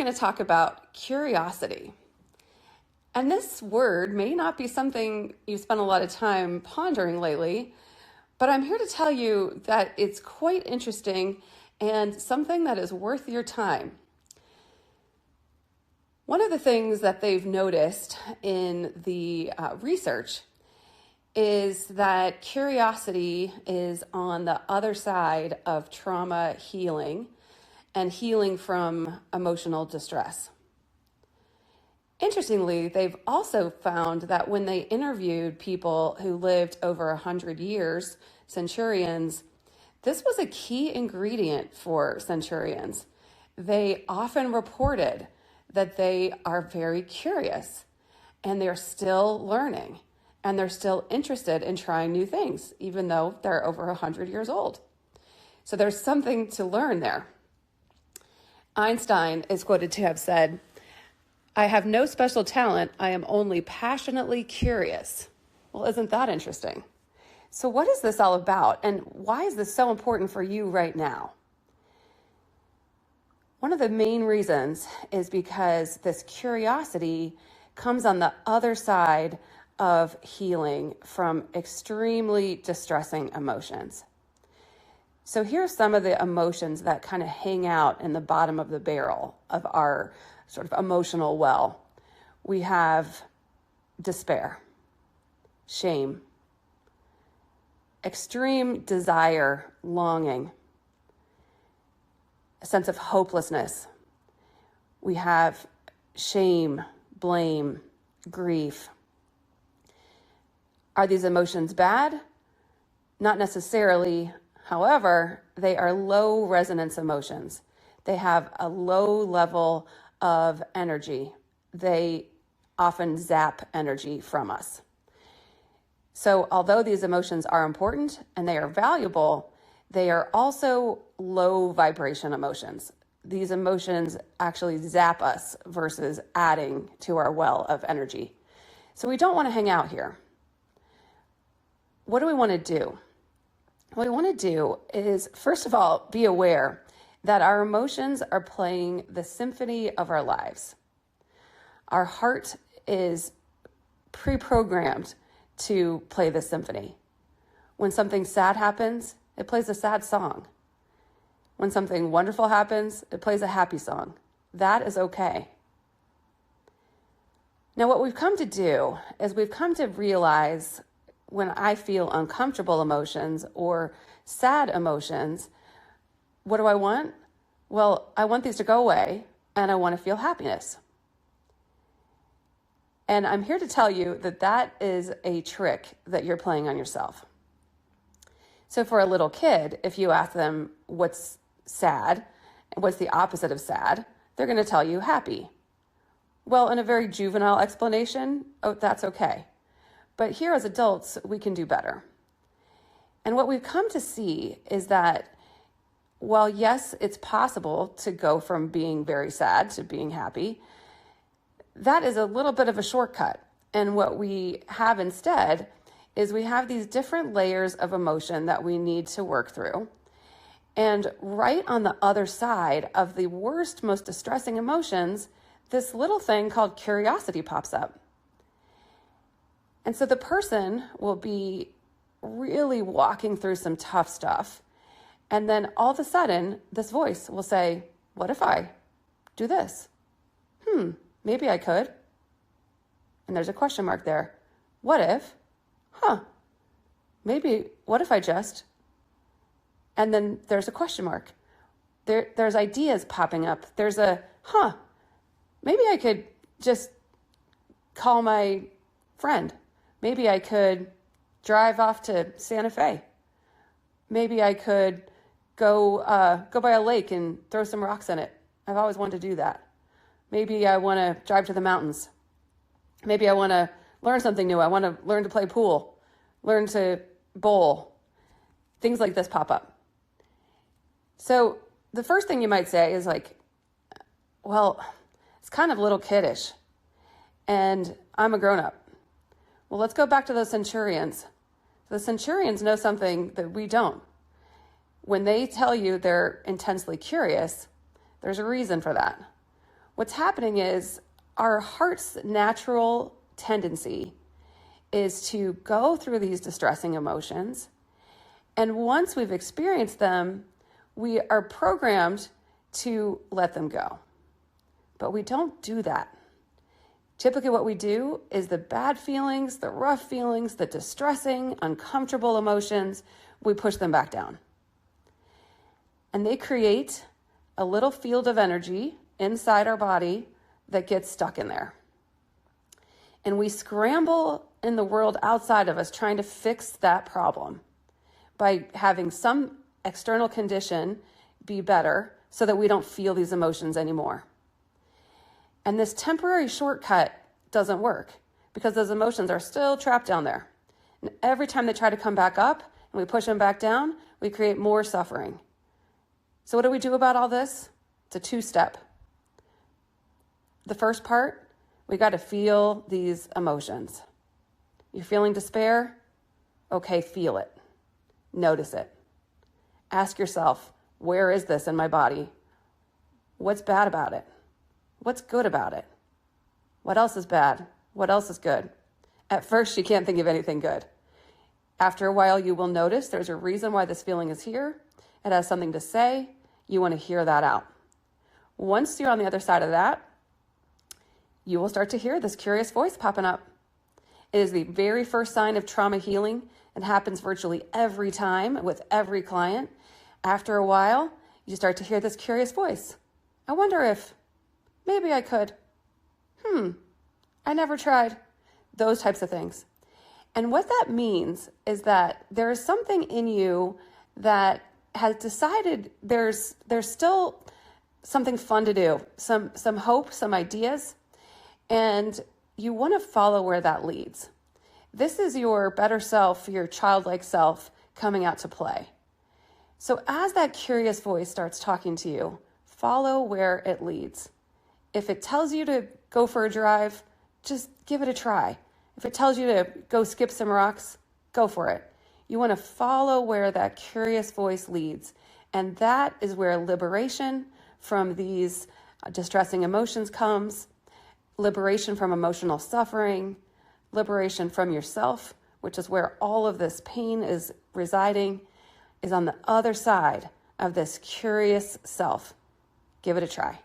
going to talk about curiosity. And this word may not be something you've spent a lot of time pondering lately, but I'm here to tell you that it's quite interesting and something that is worth your time. One of the things that they've noticed in the research is that curiosity is on the other side of trauma healing and healing from emotional distress. Interestingly, they've also found that when they interviewed people who lived over 100 years, centurions, this was a key ingredient for centurions. They often reported that they are very curious and they're still learning and they're still interested in trying new things, even though they're over 100 years old. So there's something to learn there. Einstein is quoted to have said, "I have no special talent. I am only passionately curious." Well, isn't that interesting? So what is this all about? And why is this so important for you right now? One of the main reasons is because this curiosity comes on the other side of healing from extremely distressing emotions. So here's some of the emotions that kind of hang out in the bottom of the barrel of our sort of emotional well. We have despair, shame, extreme desire, longing, a sense of hopelessness. We have shame, blame, grief. Are these emotions bad? Not necessarily. However, they are low resonance emotions. They have a low level of energy. They often zap energy from us. So although these emotions are important and they are valuable, they are also low vibration emotions. These emotions actually zap us versus adding to our well of energy. So we don't want to hang out here. What do we want to do? What we want to do is, first of all, be aware that our emotions are playing the symphony of our lives. Our heart is pre-programmed to play the symphony. When something sad happens, it plays a sad song. When something wonderful happens, it plays a happy song. That is okay. Now, what we've come to do is we've come to realize when I feel uncomfortable emotions or sad emotions, what do I want? Well, I want these to go away and I want to feel happiness. And I'm here to tell you that that is a trick that you're playing on yourself. So for a little kid, if you ask them what's sad, what's the opposite of sad, they're going to tell you happy. Well, in a very juvenile explanation, that's okay. But here as adults, we can do better. And what we've come to see is that while yes, it's possible to go from being very sad to being happy, that is a little bit of a shortcut. And what we have instead is we have these different layers of emotion that we need to work through. And right on the other side of the worst, most distressing emotions, this little thing called curiosity pops up. And so the person will be really walking through some tough stuff. And then all of a sudden, this voice will say, what if I do this? Maybe I could. And there's a question mark there. What if? Maybe, what if I just? And then there's a question mark. There's ideas popping up. There's a, maybe I could just call my friend. Maybe I could drive off to Santa Fe. Maybe I could go by a lake and throw some rocks in it. I've always wanted to do that. Maybe I want to drive to the mountains. Maybe I want to learn something new. I want to learn to play pool, learn to bowl. Things like this pop up. So the first thing you might say is like, well, it's kind of a little kiddish and I'm a grown-up. Well, let's go back to those centurions. The centurions know something that we don't. When they tell you they're intensely curious, there's a reason for that. What's happening is our heart's natural tendency is to go through these distressing emotions. And once we've experienced them, we are programmed to let them go. But we don't do that. Typically what we do is the bad feelings, the rough feelings, the distressing, uncomfortable emotions, we push them back down. And they create a little field of energy inside our body that gets stuck in there. And we scramble in the world outside of us trying to fix that problem by having some external condition be better so that we don't feel these emotions anymore. And this temporary shortcut doesn't work because those emotions are still trapped down there. And every time they try to come back up and we push them back down, we create more suffering. So what do we do about all this? It's a two-step. The first part, we got to feel these emotions. You're feeling despair? Okay, feel it. Notice it. Ask yourself, where is this in my body? What's bad about it? What's good about it? What else is bad? What else is good? At first, you can't think of anything good. After a while, you will notice there's a reason why this feeling is here. It has something to say. You want to hear that out. Once you're on the other side of that, you will start to hear this curious voice popping up. It is the very first sign of trauma healing. It happens virtually every time with every client. After a while, you start to hear this curious voice. I wonder if maybe I could. I never tried. Those types of things. And what that means is that there is something in you that has decided there's still something fun to do, some hope, some ideas, and you want to follow where that leads. This is your better self, your childlike self coming out to play. So as that curious voice starts talking to you, follow where it leads. If it tells you to go for a drive, just give it a try. If it tells you to go skip some rocks, go for it. You want to follow where that curious voice leads. And that is where liberation from these distressing emotions comes, liberation from emotional suffering, liberation from yourself, which is where all of this pain is residing, is on the other side of this curious self. Give it a try.